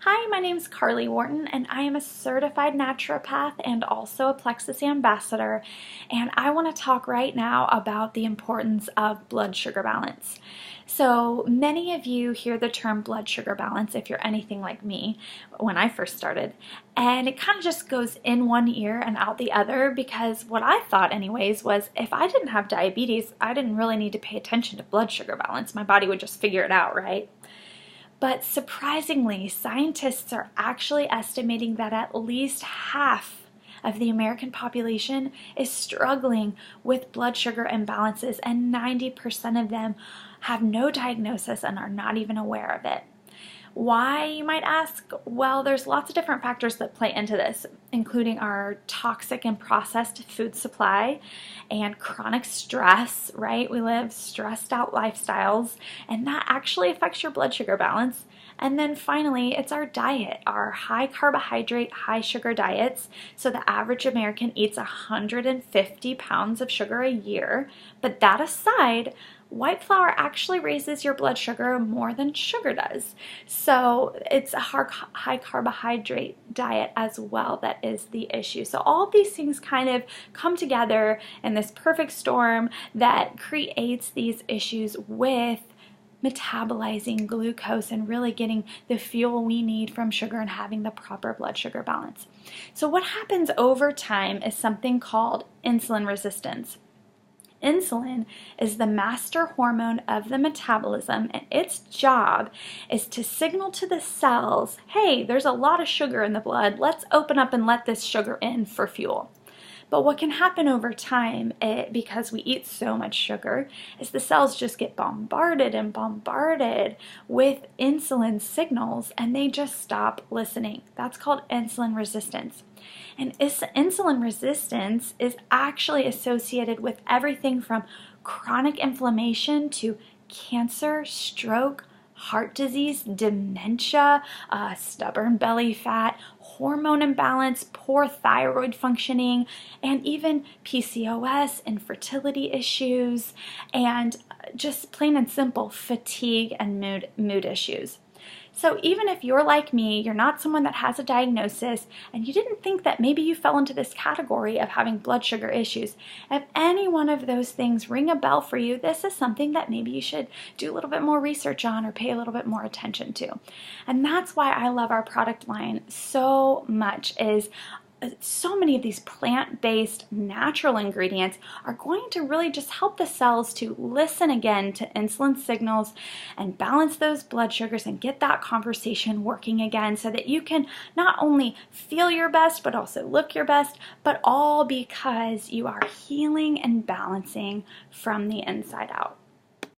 Hi, my name is Carly Wharton, and I am a certified naturopath and also a Plexus ambassador. And I want to talk right now about the importance of blood sugar balance. So many of you hear the term blood sugar balance if you're anything like me when I first started, and it kind of just goes in one ear and out the other because what I thought anyways was if I didn't have diabetes, I didn't really need to pay attention to blood sugar balance. My body would just figure it out, right? But surprisingly, scientists are actually estimating that at least half of the American population is struggling with blood sugar imbalances, and 90% of them have no diagnosis and are not even aware of it. Why, you might ask? Well, there's lots of different factors that play into this, including our toxic and processed food supply and chronic stress, right? We live stressed out lifestyles, and that actually affects your blood sugar balance. And then finally, it's our diet, our high carbohydrate, high sugar diets. So the average American eats 150 pounds of sugar a year. But that aside, white flour actually raises your blood sugar more than sugar does. So it's a high carbohydrate diet as well that is the issue. So all of these things kind of come together in this perfect storm that creates these issues with metabolizing glucose and really getting the fuel we need from sugar and having the proper blood sugar balance. So what happens over time is something called insulin resistance. Insulin is the master hormone of the metabolism, and its job is to signal to the cells, hey, there's a lot of sugar in the blood, let's open up and let this sugar in for fuel. But what can happen over time, because we eat so much sugar, is the cells just get bombarded and bombarded with insulin signals, and they just stop listening. That's called insulin resistance. And insulin resistance is actually associated with everything from chronic inflammation to cancer, stroke, heart disease, dementia, stubborn belly fat, hormone imbalance, poor thyroid functioning, and even PCOS, infertility issues, and just plain and simple fatigue and mood issues. So even if you're like me, you're not someone that has a diagnosis, and you didn't think that maybe you fell into this category of having blood sugar issues, if any one of those things ring a bell for you, this is something that maybe you should do a little bit more research on or pay a little bit more attention to. And that's why I love our product line so much, is so many of these plant-based natural ingredients are going to really just help the cells to listen again to insulin signals and balance those blood sugars and get that conversation working again so that you can not only feel your best but also look your best, but all because you are healing and balancing from the inside out.